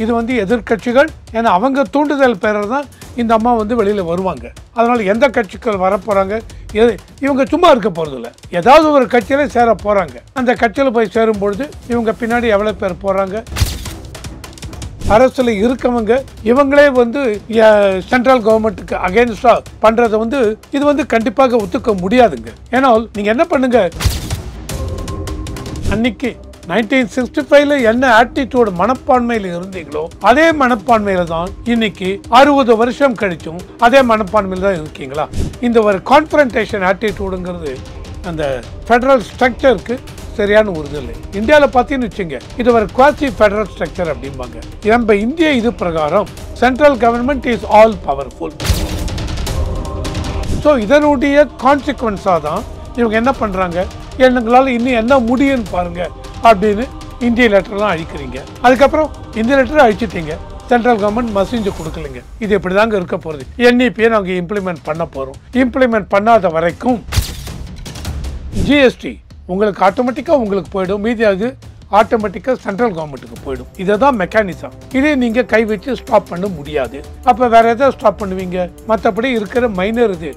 இது வந்து எதிர்கட்சிகள், ஏன்னா அவங்க தூண்டுதல் பேரில் தான் இந்த அம்மா வந்து வெளியில் வருவாங்க. அதனால் எந்த கட்சிகள் வரப்போகிறாங்க, இவங்க சும்மா இருக்க போகிறதில்ல. ஏதாவது ஒரு கட்சியில் சேர போகிறாங்க. அந்த கட்சியில் போய் சேரும்பொழுது இவங்க பின்னாடி எவ்வளோ பேர் போகிறாங்க, அரசில் இருக்கவங்க இவங்களே வந்து சென்ட்ரல் கவர்மெண்ட்டுக்கு அகேன்ஸ்டா பண்றதை வந்து இது வந்து கண்டிப்பாக ஒத்துக்க முடியாதுங்க. ஏன்னா நீங்க என்ன பண்ணுங்க, அன்னைக்கு 1965ல என்ன ஆட்டிடியூட் மனப்பான்மையில் இருந்தீங்களோ அதே மனப்பான்மையில தான் இன்னைக்கு 60 வருஷம் கழிச்சும் அதே மனப்பான்மையில் தான் இருக்கீங்களா? இந்த ஒரு கான்ஃபரன்டேஷன் ஆட்டிடியூடுங்கிறது அந்த ஃபெடரல் ஸ்ட்ரக்சருக்கு சரியான உறுதி இல்லை. இந்தியாவில் பார்த்தீங்கன்னு வச்சுங்க, இது ஒரு குவாசி ஃபெடரல் ஸ்ட்ரக்சர் அப்படிம்பாங்க. நம்ம இந்திய இது பிரகாரம் central government is all powerful. So இதனுடைய கான்சிக்வன்ஸாக தான் இவங்க என்ன பண்ணுறாங்க, எங்களால் இன்னும் என்ன முடியும்னு பாருங்க அப்படின்னு இந்திய லெட்டர்லாம் அழிக்கிறீங்க. அதுக்கப்புறம் இந்திய லெட்டரை அழிச்சிட்டீங்க, சென்ட்ரல் கவர்மெண்ட் மசிஞ்சு கொடுக்கலைங்க. இது இப்படி தாங்க இருக்க போகிறது. என்இபியை நாங்கள் இம்ப்ளிமெண்ட் பண்ண போகிறோம். இம்ப்ளிமெண்ட் பண்ணாத வரைக்கும் ஜிஎஸ்டி உங்களுக்கு ஆட்டோமேட்டிக்காக உங்களுக்கு போயிடும், மீதி அது ஆட்டோமேட்டிக்காக சென்ட்ரல் கவர்மெண்ட்டுக்கு போயிடும். இதை தான் மெக்கானிசம். இதே நீங்கள் கை வச்சு ஸ்டாப் பண்ண முடியாது. அப்போ வேற எதாவது ஸ்டாப் பண்ணுவீங்க? மற்றபடி இருக்கிற மைனர் இது.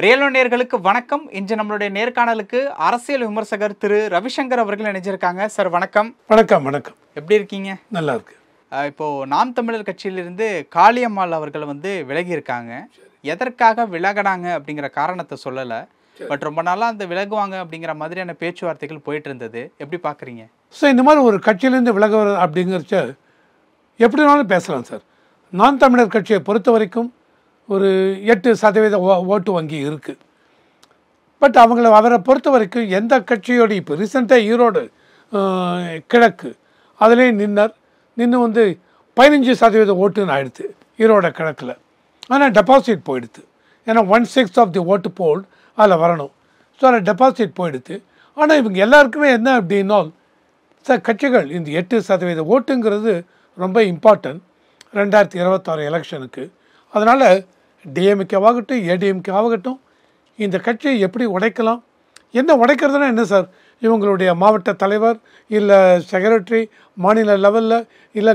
ரியல் நேயர்களுக்கு வணக்கம். இன்று நம்மளுடைய நேர்காணலுக்கு அரசியல் விமர்சகர் திரு ரவிசங்கர் அவர்கள் இணைஞ்சிருக்காங்க. சார் வணக்கம். வணக்கம். வணக்கம். எப்படி இருக்கீங்க? நல்லா இருக்கு. இப்போ நாம் தமிழர் கட்சியிலிருந்து காளியம்மாள் அவர்கள் வந்து விலகி இருக்காங்க. எதற்காக விலகினாங்க அப்படிங்கிற காரணத்தை சொல்லலை. பட் ரொம்ப நாளாக அந்த விலகுவாங்க அப்படிங்கிற மாதிரியான பேச்சுவார்த்தைகள் போயிட்டு இருந்தது. எப்படி பார்க்குறீங்க? ஸோ இந்த மாதிரி ஒரு கட்சியிலேருந்து விலகுவது அப்படிங்கிறச்ச எப்படி வேணாலும் பேசலாம் சார். நாம் தமிழர் கட்சியை பொறுத்த வரைக்கும் ஒரு 8% ஓட்டு வங்கி இருக்குது. பட் அவரை பொறுத்த வரைக்கும் எந்த கட்சியோடு இப்போ ரீசெண்டாக ஈரோடு கிழக்கு அதிலே நின்று வந்து 15% ஓட்டுன்னு ஆயிடுது ஈரோடு கிழக்கில். ஆனால் டெபாசிட் போயிடுது. ஏன்னா 1/6 ஆஃப் தி ஓட்டு போல் அதில் வரணும். ஸோ அதில் டெபாசிட் போயிடுது. ஆனால் இவங்க எல்லாருக்குமே என்ன அப்படின்னா சார், கட்சிகள் இந்த 8% ஓட்டுங்கிறது ரொம்ப இம்பார்ட்டன்ட் 2026 எலெக்ஷனுக்கு. அதனால் டிஎம்கேவாகட்டும் ஏடிஎம்கேவாகட்டும் இந்த கட்சியை எப்படி உடைக்கலாம், என்ன உடைக்கிறதுனா என்ன சார், இவங்களுடைய மாவட்ட தலைவர் இல்லை செக்ரட்டரி, மாநில லெவலில் இல்லை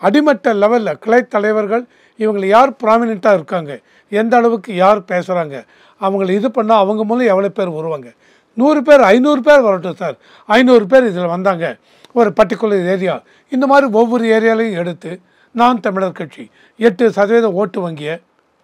அடிமட்ட லெவலில் கிளை தலைவர்கள், இவங்களை யார் ப்ராமினெண்ட்டாக இருக்காங்க, எந்த அளவுக்கு யார் பேசுகிறாங்க, அவங்களை இது பண்ணால் அவங்க மூலம் எவ்வளோ பேர் வருவாங்க. 100 பேர் 500 பேர் வரட்டும் சார், 500 பேர் இதில் வந்தாங்க ஒரு பர்டிகுலர் ஏரியா. இந்த மாதிரி ஒவ்வொரு ஏரியாலையும் எடுத்து நாம் தமிழர் கட்சி 8% ஓட்டு வங்கியை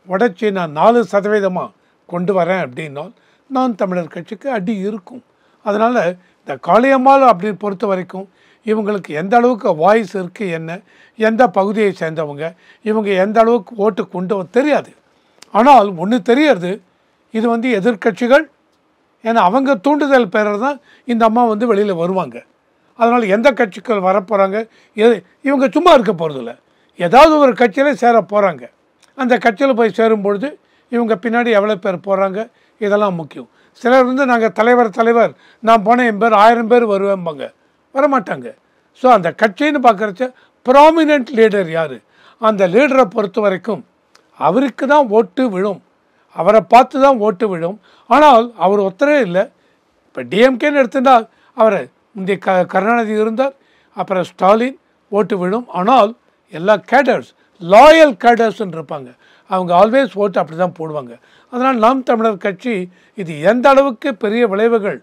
உடச்சி நான் 4% கொண்டு வரேன் அப்படின்னா நாம் தமிழர் கட்சிக்கு அடி இருக்கும். அதனால் இந்த காளியம்மாள் அப்படின்னு பொறுத்த வரைக்கும் இவங்களுக்கு எந்த அளவுக்கு வாய்ஸ் இருக்குது, என்ன எந்த பகுதியை சேர்ந்தவங்க, இவங்க எந்த அளவுக்கு ஓட்டு கொண்டு தெரியாது. ஆனால் ஒன்று தெரியறது, இது வந்து எதிர்கட்சிகள், ஏன்னா அவங்க தூண்டுதல் பேரில் தான் இந்த அம்மா வந்து வெளியில் வருவாங்க. அதனால் எந்த கட்சிகள் வரப்போகிறாங்க, இவங்க சும்மா இருக்க போகிறதில்ல. ஏதாவது ஒரு கட்சியில் சேர போகிறாங்க. அந்த கட்சியில் போய் சேரும்பொழுது இவங்க பின்னாடி எவ்வளோ பேர் போகிறாங்க, இதெல்லாம் முக்கியம். சிலர் வந்து நாங்கள் தலைவர் நான் போனேன் 1000 பேர் 1000 பேர் வருவேம்பாங்க, வரமாட்டாங்க. ஸோ அந்த கட்சின்னு பார்க்குறச்ச ப்ராமினென்ட் லீடர் யார், அந்த லீடரை பொறுத்த வரைக்கும் அவருக்கு தான் ஓட்டு விழும், அவரை பார்த்து தான் ஓட்டு விழும். ஆனால் அவர் ஒத்தரே இல்லை. இப்போ டிஎம்கேன்னு எடுத்துட்டால் அவர் முந்தைய கருணாநிதி இருந்தார், அப்புறம் ஸ்டாலின் ஓட்டு விழும். ஆனால் எல்லா கேடர்ஸ், லாயல் கேடர்ஸ்ன்னு இருப்பாங்க, அவங்க ஆல்வேஸ் ஓட்டு அப்படி தான் போடுவாங்க. அதனால் நாம் தமிழர் கட்சி இது எந்த அளவுக்கு பெரிய விளைவுகள்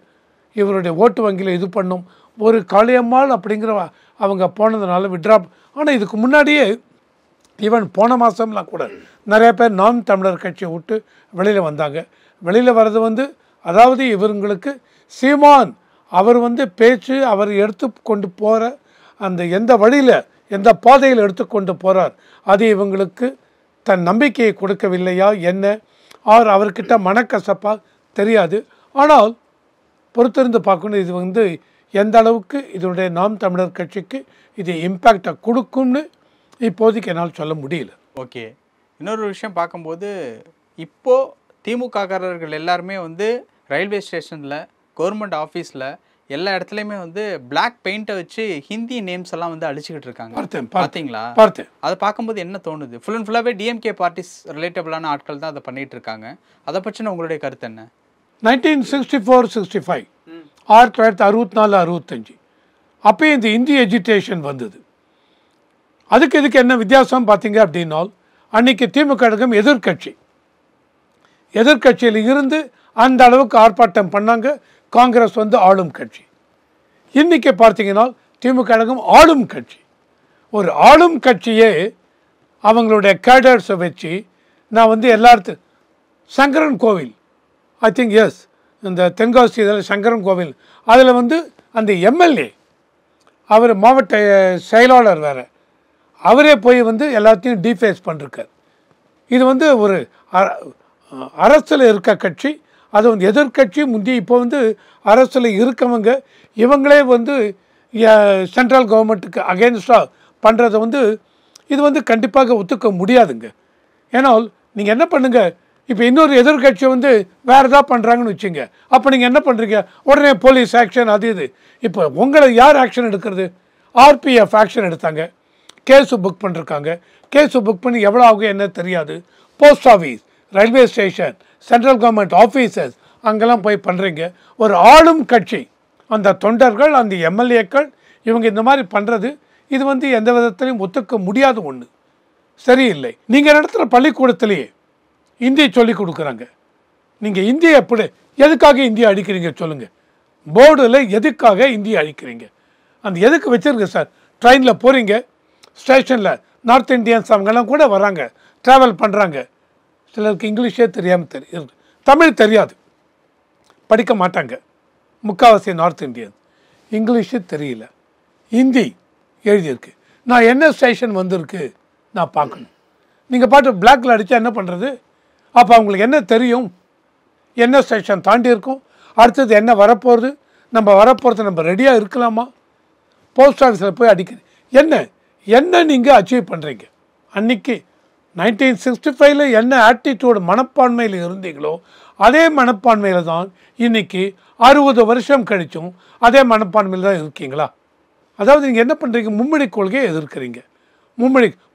இவருடைய ஓட்டு வங்கியில் இது பண்ணும். ஒரு காளியம்மாள் அப்படிங்கிற அவங்க போனதுனால விட்ரா. ஆனால் இதுக்கு முன்னாடியே ஈவன் போன மாதம்லாம் கூட நிறைய பேர் நாம் தமிழர் கட்சியை விட்டு வெளியில் வந்தாங்க. வெளியில் வர்றது வந்து அதாவது இவங்களுக்கு சீமான் அவர் வந்து பேச்சு அவர் எடுத்து கொண்டு போகிற அந்த எந்த வழியில் எந்த பாதையில் எடுத்துக்கொண்டு போகிறார் அது இவங்களுக்கு தன் நம்பிக்கையை கொடுக்கவில்லையா என்ன, அவர்கிட்ட மனக்கசப்பா தெரியாது. ஆனால் பொறுத்திருந்து பார்க்கணும், இது வந்து எந்த அளவுக்கு இதனுடைய நாம் தமிழர் கட்சிக்கு இது இம்பேக்டை கொடுக்கும்னு இப்போதைக்கு என்னால் சொல்ல முடியல. ஓகே, இன்னொரு விஷயம் பார்க்கும்போது இப்போது திமுககாரர்கள் எல்லாருமே வந்து ரயில்வே ஸ்டேஷனில், கவர்மெண்ட் ஆஃபீஸில் எல்லா இடத்துலையுமே வந்து பிளாக் பெயிண்டை வச்சு ஹிந்தி நேம்ஸ் எல்லாம் வந்து அழிச்சுக்கிட்டு இருக்காங்க. பார்த்தேன் பார்த்தீங்களா? பார்த்தேன். அதை பார்க்கும்போது என்ன தோணுது? ஃபுல் அண்ட் ஃபுல்லாகவே டிஎம்கே பார்ட்டிஸ் ரிலேட்டபிளான ஆட்கள் தான் அதை பண்ணிட்டு இருக்காங்க. அதை பற்றின உங்களுடைய கருத்து என்ன? 1964-65 1964-65 அப்போ இந்த இந்தி எஜுகேஷன் வந்தது. அதுக்கு இதுக்கு என்ன வித்தியாசம் பார்த்தீங்க அப்படின்னா, அன்னைக்கு திமுக கழகம் எதிர்கட்சியில் இருந்து அந்த அளவுக்கு ஆர்ப்பாட்டம் பண்ணாங்க. காங்கிரஸ் வந்து ஆளும் கட்சி. இன்னைக்கு பார்த்தீங்கன்னா திமுக கழகம் ஆளும் கட்சி. ஒரு ஆளும் கட்சியே அவங்களுடைய கேடர்ஸை வச்சு நான் வந்து எல்லாத்துக்கும் சங்கரன் கோவில், ஐ திங்க் எஸ், இந்த தென்காசி இதில் சங்கரன் கோவில், அதில் வந்து அந்த எம்எல்ஏ அவர் மாவட்ட செயலாளர் வேறு, அவரே போய் வந்து எல்லாத்தையும் டீஃபேஸ் பண்ணிருக்கார். இது வந்து ஒரு அரசில் இருக்க கட்சி, அது வந்து எதிர்கட்சி முந்தி. இப்போ வந்து அரசில் இருக்கவங்க இவங்களே வந்து சென்ட்ரல் கவர்மெண்ட்டுக்கு அகெயின்ஸ்டாக பண்ணுறதை வந்து இது வந்து கண்டிப்பாக ஒத்துக்க முடியாதுங்க. ஏன்னா நீங்கள் என்ன பண்ணுங்கள், இப்போ இன்னொரு எதிர்கட்சி வந்து வேறு ஏதாவது பண்ணுறாங்கன்னு வச்சுங்க, அப்போ நீங்கள் என்ன பண்ணுறீங்க, உடனே போலீஸ் ஆக்ஷன் அது இது. இப்போ உங்களை யார் ஆக்ஷன் எடுக்கிறது? ஆர்பிஎஃப் ஆக்ஷன் எடுத்தாங்க, கேஸு புக் பண்ணிருக்காங்க. கேஸு புக் பண்ணி எவ்வளோ ஆகும் என்ன தெரியாது. Post office, railway station, central government offices அங்கெல்லாம் போய் பண்ணுறீங்க. ஒரு ஆளும் கட்சி, அந்த தொண்டர்கள், அந்த எம்எல்ஏக்கள், இவங்க இந்த மாதிரி பண்ணுறது இது வந்து எந்த விதத்திலையும் ஒத்துக்க முடியாத ஒன்று, சரியில்லை. நீங்கள் நடத்துகிற பள்ளிக்கூடத்திலேயே இந்தி சொல்லி கொடுக்குறாங்க. நீங்கள் இந்தியை எப்படி எதுக்காக இந்தியை அழிக்கிறீங்க சொல்லுங்கள்? போர்டில் எதுக்காக இந்தியை அழிக்கிறீங்க? அந்த எதுக்கு வச்சுருங்க சார்? ட்ரெயினில் போகிறீங்க, ஸ்டேஷனில் நார்த் இந்தியன்ஸ் அவங்கெல்லாம் கூட வராங்க, ட்ராவல் பண்ணுறாங்க. சிலருக்கு இங்கிலீஷே தெரியாமல் தெரியும், தமிழ் தெரியாது, படிக்க மாட்டாங்க. முக்கால்வாசி நார்த் இந்தியன்ஸ் இங்கிலீஷு தெரியல, ஹிந்தி எழுதியிருக்கு. நான் என்ன ஸ்டேஷன் வந்திருக்கு நான் பார்க்கணும். நீங்கள் பாட்டு பிளாக்கில் அடித்தா என்ன பண்ணுறது? அப்போ அவங்களுக்கு என்ன தெரியும்? என்ன ஸ்டேஷன் தாண்டி இருக்கும், அடுத்தது என்ன வரப்போகிறது, நம்ம வரப்போகிறது நம்ம ரெடியாக இருக்கலாமா? போஸ்ட் ஆஃபீஸில் போய் அடிக்கிறேன். என்ன நீங்கள் அச்சீவ் பண்ணுறீங்க? அன்றைக்கி 1965 என்ன ஆட்டிடியூடு மனப்பான்மையில் இருந்தீங்களோ அதே மனப்பான்மையில் தான் இன்றைக்கி 60 வருஷம் கழிச்சும் அதே மனப்பான்மையில் தான் இருக்கீங்களா? அதாவது நீங்கள் என்ன பண்ணுறீங்க, மும்மொழி கொள்கையை எதிர்க்கிறீங்க.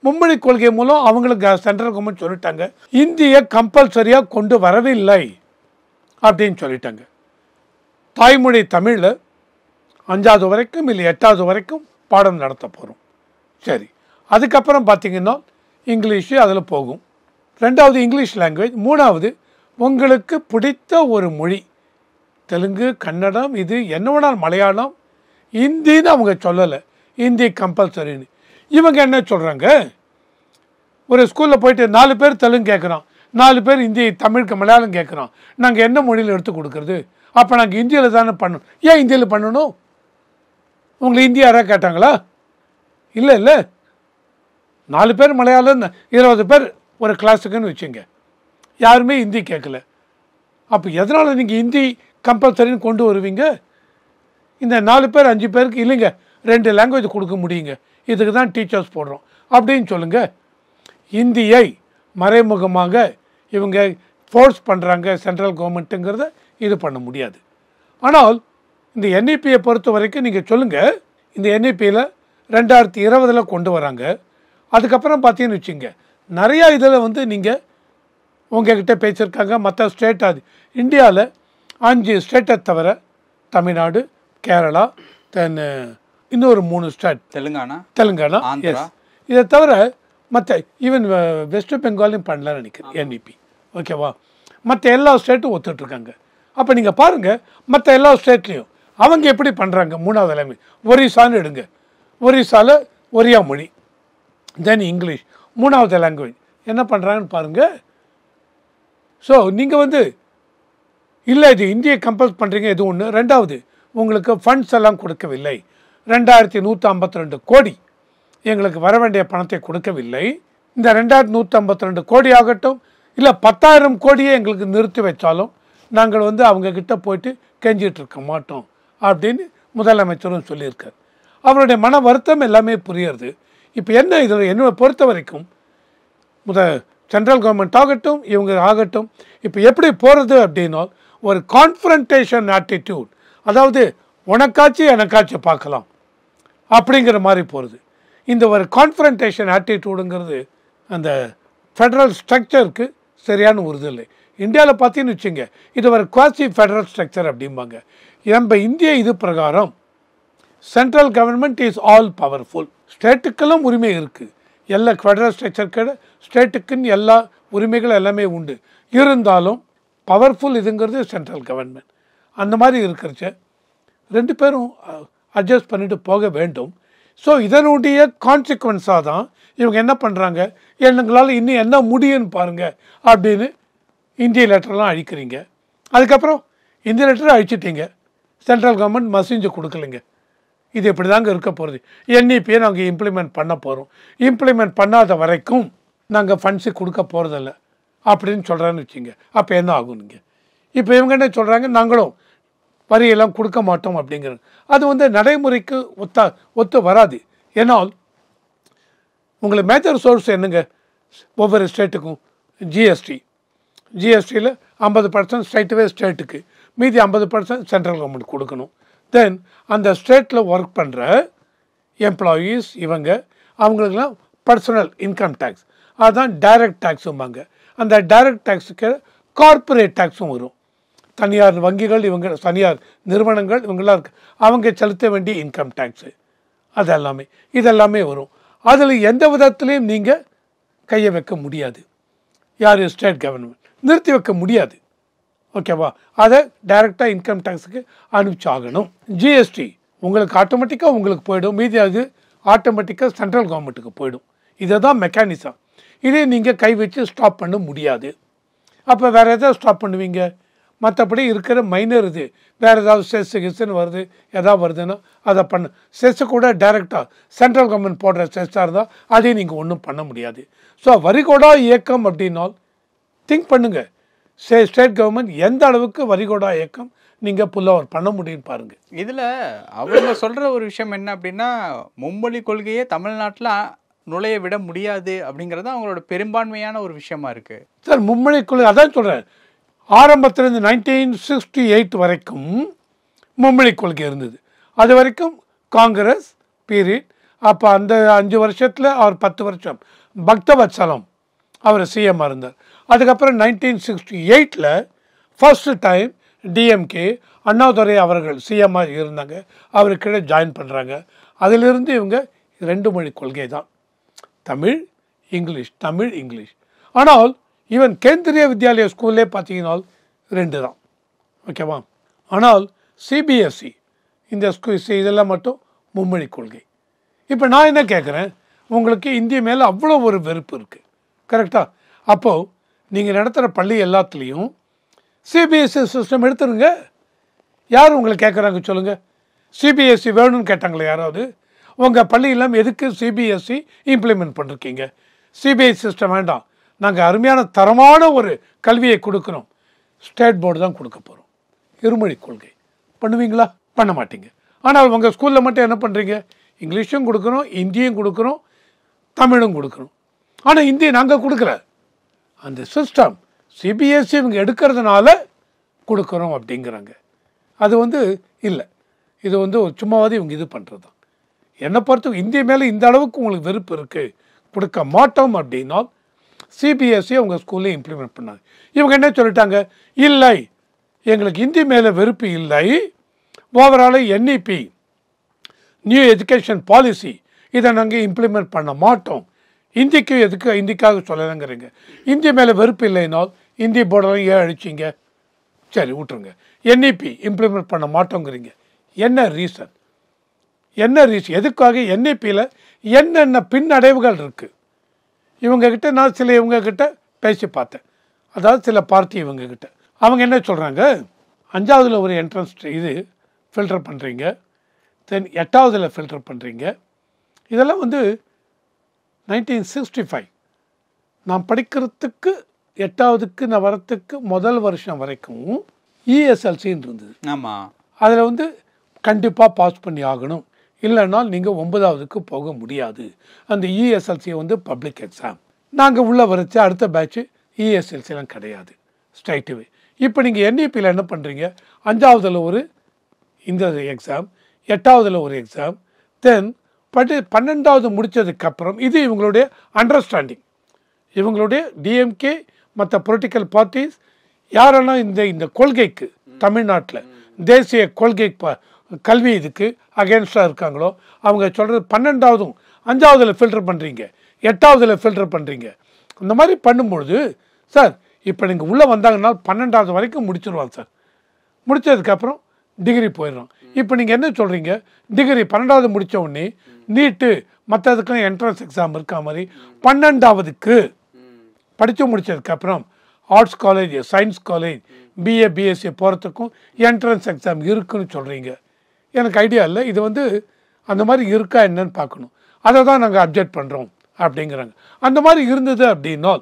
மும்மொழி கொள்கை மூலம் அவங்களுக்கு சென்ட்ரல் கவர்மெண்ட் சொல்லிட்டாங்க இந்தியை கம்பல்சரியாக கொண்டு வரவில்லை அப்படின்னு சொல்லிட்டாங்க. தாய்மொழி தமிழில் 5வது வரைக்கும் இல்லை 8வது வரைக்கும் பாடம் நடத்த போகிறோம். சரி, அதுக்கப்புறம் பார்த்திங்கன்னா இங்கிலீஷு அதில் போகும். 2வது இங்கிலீஷ் லாங்குவேஜ். 3வது உங்களுக்கு பிடித்த ஒரு மொழி, தெலுங்கு, கன்னடம், இது என்ன வேணாலும், மலையாளம், ஹிந்தின்னு அவங்க சொல்லலை, ஹிந்தி கம்பல்சரின்னு. இவங்க என்ன சொல்கிறாங்க, ஒரு ஸ்கூலில் போயிட்டு 4 பேர் தெலுங்கு கேட்குறான், 4 பேர் ஹிந்தி, தமிழுக்கு மலையாளம் கேட்குறான். நாங்கள் என்ன மொழியில் எடுத்து கொடுக்குறது? அப்போ நாங்கள் ஹிந்தியில் தானே பண்ணணும். ஏன் ஹிந்தியில் பண்ணணும்? உங்களை ஹிந்தி யாராக கேட்டாங்களா? இல்லை. 4 பேர் மலையாளம், 20 பேர் ஒரு கிளாஸுக்குன்னு வச்சுங்க, யாருமே ஹிந்தி கேட்கல. அப்போ எதனால் நீங்கள் ஹிந்தி கம்பல்சரின்னு கொண்டு வருவீங்க? இந்த 4 பேர் 5 பேருக்கு இல்லைங்க 2 லாங்குவேஜ் கொடுக்க முடியுங்க, இதுக்கு தான் டீச்சர்ஸ் போடுறோம் அப்படின்னு சொல்லுங்கள். ஹிந்தியை மறைமுகமாக இவங்க ஃபோர்ஸ் பண்ணுறாங்க சென்ட்ரல் கவர்மெண்ட்டுங்கிறத இது பண்ண முடியாது. ஆனால் இந்த என்இபியை பொறுத்த வரைக்கும் நீங்கள் சொல்லுங்கள், இந்த என்இபியில் 2020 கொண்டு வராங்க. அதுக்கப்புறம் பார்த்தீங்கன்னு வச்சுங்க, நிறையா இதில் வந்து நீங்கள் உங்ககிட்ட பேசியிருக்காங்க. மற்ற ஸ்டேட், அது இந்தியாவில் 5 ஸ்டேட்டை தவிர தமிழ்நாடு, கேரளா, தென் இன்னொரு 3 ஸ்டேட், தெலுங்கானா, எஸ், இதை தவிர மற்ற ஈவன் வெஸ்ட் பெங்காலையும் பண்ணலான்னு நினைக்கிறேன் என்இபி. ஓகேவா? மற்ற எல்லா ஸ்டேட்டும் ஒத்துட்ருக்காங்க. அப்போ நீங்கள் பாருங்கள், மற்ற எல்லா ஸ்டேட்லேயும் அவங்க எப்படி பண்ணுறாங்க. 3வது லாங்குவேஜ் ஒரிசான்னு எடுங்க, ஒரிசாவில் ஒரியா மொழி, தென் இங்கிலீஷ் 3வது லாங்குவேஜ் என்ன பண்ணுறாங்கன்னு பாருங்கள். ஸோ நீங்கள் வந்து இல்லை இது இந்தியை கம்பல் பண்ணுறீங்க, இது ஒன்று. 2வது உங்களுக்கு ஃபண்ட்ஸ் எல்லாம் கொடுக்கவில்லை, 2152 கோடி எங்களுக்கு வர வேண்டிய பணத்தை கொடுக்கவில்லை. இந்த 2152 கோடி ஆகட்டும், இல்லை 10,000 கோடியே எங்களுக்கு நிறுத்தி வச்சாலும் நாங்கள் வந்து அவங்கக்கிட்ட போயிட்டு கெஞ்சிட்டு இருக்க மாட்டோம் அப்படின்னு முதலமைச்சரும் சொல்லியிருக்கார். அவருடைய மன வருத்தம் எல்லாமே புரியுறது. இப்போ என்ன இதில் என்னை பொறுத்த வரைக்கும் சென்ட்ரல் கவர்மெண்ட் ஆகட்டும் இவங்க ஆகட்டும், இப்போ எப்படி போகிறது அப்படின்னா ஒரு கான்ஃபரன்டேஷன் ஆட்டிடியூட், அதாவது உனக்காச்சும் எனக்காச்சும் பார்க்கலாம் அப்படிங்கிற மாதிரி போகிறது. இந்த ஒரு கான்ஃபரன்டேஷன் ஆட்டிடியூடுங்கிறது அந்த ஃபெடரல் ஸ்ட்ரக்சருக்கு சரியான ஒரு இது இல்லை. இந்தியாவில் பார்த்தீங்கன்னு வச்சுங்க, இது ஒரு குவாசி ஃபெடரல் ஸ்ட்ரக்சர் அப்படிம்பாங்க. நம்ம இந்திய இது பிரகாரம் central government is all powerful. ஸ்டேட்டுக்கெல்லாம் உரிமை இருக்குது. எல்லா ஃபெடரல் ஸ்ட்ரக்சருக்கு ஸ்டேட்டுக்குன்னு எல்லா உரிமைகள் எல்லாமே உண்டு. இருந்தாலும் பவர்ஃபுல் இதுங்கிறது சென்ட்ரல் கவர்மெண்ட். அந்த மாதிரி இருக்கிறச்ச ரெண்டு பேரும் அட்ஜஸ்ட் பண்ணிட்டு போக வேண்டும். ஸோ இதனுடைய கான்சிக்வன்ஸாக தான் இவங்க என்ன பண்ணுறாங்க, எங்களால் இன்னும் என்ன முடியும்னு பாருங்கள் அப்படின்னு இந்திய லெட்டர்லாம் அழிக்கிறீங்க. அதுக்கப்புறம் இந்திய லெட்டரை அழிச்சிட்டிங்க, சென்ட்ரல் கவர்மெண்ட் மசிஞ்சு கொடுக்கலைங்க. இது இப்படி தாங்க இருக்க போகிறது. என்இபியை நாங்கள் இம்ப்ளிமெண்ட் பண்ண போகிறோம், இம்ப்ளிமெண்ட் பண்ணாத வரைக்கும் நாங்கள் ஃபண்ட்ஸு கொடுக்க போகிறதில்ல அப்படின்னு சொல்கிறான்னு வச்சுங்க. அப்போ என்ன ஆகும்? நீங்கள் இப்போ இவங்க என்ன சொல்கிறாங்க, நாங்களும் வரியெல்லாம் கொடுக்க மாட்டோம் அப்படிங்கிறது. அது நடைமுறைக்கு ஒத்து வராது. ஏன்னால் உங்களுக்கு மேஜர் சோர்ஸ் என்னங்க, ஒவ்வொரு ஸ்டேட்டுக்கும் ஜிஎஸ்டியில் 50% ஸ்ட்ரைட்டுவே ஸ்டேட்டுக்கு, மீதி 50% சென்ட்ரல் கவர்மெண்ட் கொடுக்கணும். தென் அந்த ஸ்டேட்டில் ஒர்க் பண்ணுற எம்ப்ளாயீஸ் அவங்களுக்கெல்லாம் பர்சனல் இன்கம் டேக்ஸ், அதுதான் டைரக்ட் டேக்ஸும்பாங்க. அந்த டைரக்ட் டேக்ஸுக்கு கார்ப்பரேட் டேக்ஸும் வரும். தனியார் வங்கிகள் தனியார் நிறுவனங்கள் இவங்களாம் இருக்கு, அவங்க செலுத்த வேண்டிய இன்கம் டேக்ஸு இதெல்லாமே வரும். அதில் எந்த விதத்துலேயும் நீங்கள் கையை வைக்க முடியாது. யார் ஸ்டேட் கவர்மெண்ட் நிறுத்தி வைக்க முடியாது. ஓகேவா? அதை டைரெக்டாக இன்கம் டேக்ஸுக்கு அனுப்பிச்சாகணும். ஜிஎஸ்டி உங்களுக்கு ஆட்டோமேட்டிக்காக உங்களுக்கு போயிடும், மீதி அது ஆட்டோமேட்டிக்காக சென்ட்ரல் கவர்மெண்ட்டுக்கு போயிடும். இதை தான் மெக்கானிசம். இதே நீங்கள் கை வச்சு ஸ்டாப் பண்ண முடியாது. அப்போ வேறு எதாவது ஸ்டாப் பண்ணுவீங்க? மற்றபடி இருக்கிற மைனர் இது வேறு ஏதாவது செஸ்ஸுன்னு வருது, எதாவது வருதுன்னா அதை செஸ்ஸு கூட டைரெக்டாக சென்ட்ரல் கவர்மெண்ட் போடுற செஸ்ஸாக இருந்தால் அதையும் நீங்கள் ஒன்றும் பண்ண முடியாது. ஸோ வரிகோடா இயக்கம் அப்படின்னால் திங்க் பண்ணுங்கள், ஸ்டேட் கவர்மெண்ட் எந்த அளவுக்கு வரிகோடா இயக்கம் நீங்கள் புல் ஓவர் பண்ண முடியும்னு பாருங்கள். இதில் அவங்க சொல்கிற ஒரு விஷயம் என்ன அப்படின்னா, மும்மொழி கொள்கையே தமிழ்நாட்டில் நுழைய விட முடியாது அப்படிங்கிறது அவங்களோட பெரும்பான்மையான ஒரு விஷயமா இருக்குது. சார் மும்மொழி கொள்கை அதான் சொல்கிறேன், ஆரம்பத்திலிருந்து 1968 வரைக்கும் மும்மொழி கொள்கை இருந்தது. அது வரைக்கும் காங்கிரஸ் பீரியட். அப்போ அந்த 5 வருஷத்தில் அவர் 10 வருஷம் பக்தவத்சலம் அவர் சிஎம்மாக இருந்தார். அதுக்கப்புறம் 1968 ஃபர்ஸ்ட் டைம் டிஎம்கே அண்ணாதுரை அவர்கள் சிஎம்மாக இருந்தாங்க, அவருக்கு ஜாயின் பண்ணுறாங்க. அதிலிருந்து இவங்க 2 மொழி கொள்கை தான், தமிழ் இங்கிலீஷ். ஆனால் ஈவன் கேந்திரிய வித்யாலயா ஸ்கூல்லே பார்த்தீங்கன்னா 2 தான். ஓகேவா? ஆனால் சிபிஎஸ்சி இந்த இதெல்லாம் மட்டும் மும்மொழி கொள்கை. இப்போ நான் என்ன கேட்குறேன், உங்களுக்கு இந்திய மேலே அவ்வளோ ஒரு வெறுப்பு இருக்குது, கரெக்டாக? அப்போது நீங்கள் நடத்துகிற பள்ளி எல்லாத்துலேயும் சிபிஎஸ்சி சிஸ்டம் எடுத்துருங்க. யார் உங்களை கேட்குறாங்க சொல்லுங்கள்? சிபிஎஸ்சி வேணும்னு கேட்டாங்களே யாராவது? உங்கள் பள்ளி இல்லாமல் எதுக்கு சிபிஎஸ்சி இம்ப்ளிமெண்ட் பண்ணிருக்கீங்க? சிபிஎஸ்சி சிஸ்டம் வேண்டாம், நாங்கள் அருமையான தரமான ஒரு கல்வியை கொடுக்குறோம், ஸ்டேட் போர்டு தான் கொடுக்க போகிறோம், இருமொழி கொள்கை பண்ணுவீங்களா? பண்ண மாட்டீங்க. ஆனால் உங்கள் ஸ்கூலில் மட்டும் என்ன பண்ணுறீங்க, இங்கிலீஷும் கொடுக்குறோம், ஹிந்தியும் கொடுக்குறோம், தமிழும் கொடுக்குறோம். ஆனால் ஹிந்தியை நாங்கள் கொடுக்கல. அந்த சிஸ்டம் சிபிஎஸ்சி இவங்க எடுக்கிறதுனால கொடுக்குறோம் அப்படிங்கிறாங்க. அது இல்லை, இது சும்மாவது இவங்க இது பண்ணுறது தான். என்னை பொறுத்த இந்திய மேலே இந்த அளவுக்கு உங்களுக்கு வெறுப்பு இருக்குது, கொடுக்க மாட்டோம் அப்படின்னா சிபிஎஸ்சி அவங்க ஸ்கூலில் இம்ப்ளிமெண்ட் பண்ணாங்க. இவங்க என்ன சொல்லிட்டாங்க, இல்லை எங்களுக்கு ஹிந்தி மேலே வெறுப்பு இல்லை, overall NEP new education policy இதை நாங்கள் இம்ப்ளிமெண்ட் பண்ண மாட்டோம், ஹிந்திக்காக சொல்லலைங்கிறீங்க. ஹிந்தி மேலே வெறுப்பு இல்லைனால் ஹிந்தி போர்டெல்லாம் ஏன் அழிச்சிங்க? சரி விட்டுருங்க, என்இபி இம்ப்ளிமெண்ட் பண்ண மாட்டோங்கிறீங்க. என்ன ரீசன்? எதுக்காக? என்இபியில் என்னென்ன பின்னடைவுகள் இருக்குது இவங்கக்கிட்ட? நான் சில இவங்கக்கிட்ட பேசி பார்த்தேன், அதாவது சில பார்ட்டி இவங்கக்கிட்ட. அவங்க என்ன சொல்கிறாங்க, 5ஆவதுல ஒரு என்ட்ரன்ஸ் இது ஃபில்டர் பண்ணுறீங்க, தென் 8ஆவதுல ஃபில்டர் பண்ணுறீங்க. இதெல்லாம் 1965 நான் படிக்கிறதுக்கு 8ஆவதுக்கு நான் வரத்துக்கு முதல் வருஷம் வரைக்கும் இஎஸ்எல்சின்னு இருந்தது. ஆமாம், அதில் கண்டிப்பாக பாஸ் பண்ணி ஆகணும், இல்லைன்னா நீங்கள் 9ஆவதுக்கு போக முடியாது. அந்த இஎஸ்எல்சி பப்ளிக் எக்ஸாம். நாங்கள் உள்ளே வரைச்ச அடுத்த பேட்ச்சு இஎஸ்எல்சிலாம் கிடையாது, ஸ்ட்ரைட்டுவே. இப்போ நீங்கள் என்இபியில் என்ன பண்ணுறீங்க, 5ஆவதுல ஒரு இந்த எக்ஸாம், 8ஆவதுல ஒரு எக்ஸாம், தென் 12வது முடித்ததுக்கப்புறம் இது இவங்களுடைய அண்டர்ஸ்டாண்டிங். இவங்களுடைய டிஎம்கே மற்ற பொலிட்டிக்கல் பார்ட்டிஸ் யாரெல்லாம் இந்த கொள்கைக்கு தமிழ்நாட்டில் தேசிய கொள்கை கல்வி இதுக்கு அகேன்ஸ்டாக இருக்காங்களோ அவங்க சொல்கிறது 12ஆவதும் 5ஆவதுல ஃபில்டர் பண்ணுறீங்க, 8ஆவதுல ஃபில்டர் பண்ணுறீங்க. இந்த மாதிரி பண்ணும்பொழுது சார் இப்போ நீங்கள் உள்ளே வந்தாங்கன்னா 12ஆவது வரைக்கும் முடிச்சிருவாங்க சார். முடித்ததுக்கப்புறம் டிகிரி போயிடும். இப்போ நீங்கள் என்ன சொல்கிறீங்க, டிகிரி 12ஆவது முடித்த உடனே நீட்டு மற்றதுக்குன்னு என்ட்ரன்ஸ் எக்ஸாம் இருக்கா மாதிரி 12ஆவதுக்கு படித்து முடித்ததுக்கப்புறம் arts college, science college, BA BSc போகிறதுக்கும் என்ட்ரன்ஸ் எக்ஸாம் இருக்குன்னு சொல்கிறீங்க. எனக்கு ஐடியா இல்லை, இது அந்த மாதிரி இருக்கா என்னன்னு பார்க்கணும். அதை தான் நாங்கள் அப்ஜெக்ட் பண்ணுறோம் அப்படிங்கிறாங்க. அந்த மாதிரி இருந்தது அப்படின்னா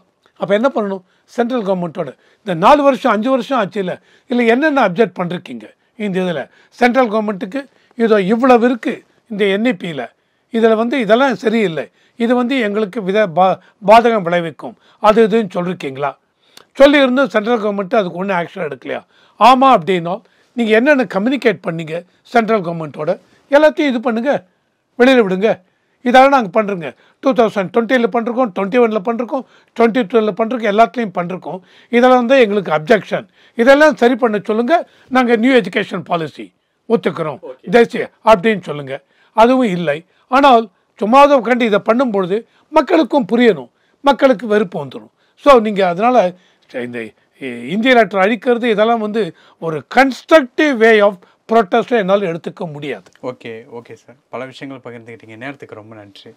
அப்போ என்ன பண்ணணும், சென்ட்ரல் கவர்மெண்ட்டோட இந்த 4 வருஷம் 5 வருஷம் ஆச்சு இல்லை என்னென்ன அப்ஜெக்ட் பண்ணிருக்கீங்க இந்த இதில் சென்ட்ரல் கவர்மெண்ட்டுக்கு இதோ இவ்வளவு இருக்குது இந்த என்இபியில், இதில் இதெல்லாம் சரியில்லை, இது எங்களுக்கு பாதகம் விளைவிக்கும் அது இதுன்னு சொல்லியிருக்கீங்களா? சொல்லியிருந்து சென்ட்ரல் கவர்மெண்ட்டு அதுக்கு ஒன்றும் ஆக்ஷன் எடுக்கலையா? ஆமாம் அப்படின்னா நீங்கள் என்னென்ன கம்யூனிகேட் பண்ணீங்க சென்ட்ரல் கவர்மெண்ட்டோட எல்லாத்தையும் இது பண்ணுங்கள், வெளியில் விடுங்க. இதெல்லாம் நாங்கள் பண்ணுறோங்க. 2020 பண்ணிருக்கோம், 21 பண்ணிருக்கோம், 22 பண்ணிருக்கோம், எல்லாத்துலேயும் பண்ணிருக்கோம். இதெல்லாம் எங்களுக்கு அப்ஜெக்ஷன், இதெல்லாம் சரி பண்ண சொல்லுங்கள், நாங்கள் நியூ எஜுகேஷன் பாலிசி ஒத்துக்கிறோம் தேசிய அப்படின்னு சொல்லுங்கள். அதுவும் இல்லை. ஆனால் சும்மாத கண்டு இதை பண்ணும்பொழுது மக்களுக்கும் புரியணும், மக்களுக்கு வெறுப்பு வந்துடும். ஸோ நீங்கள் அதனால் இந்த இந்திய லெட்டர் அழிக்கிறது இதெல்லாம் ஒரு கன்ஸ்ட்ரக்டிவ் வே ஆஃப் ப்ரொட்டஸ்ட்டை என்னால் எடுத்துக்க முடியாது. ஓகே சார், பல விஷயங்கள் பகிர்ந்துக்கிட்டீங்க. நேரத்துக்கு ரொம்ப நன்றி.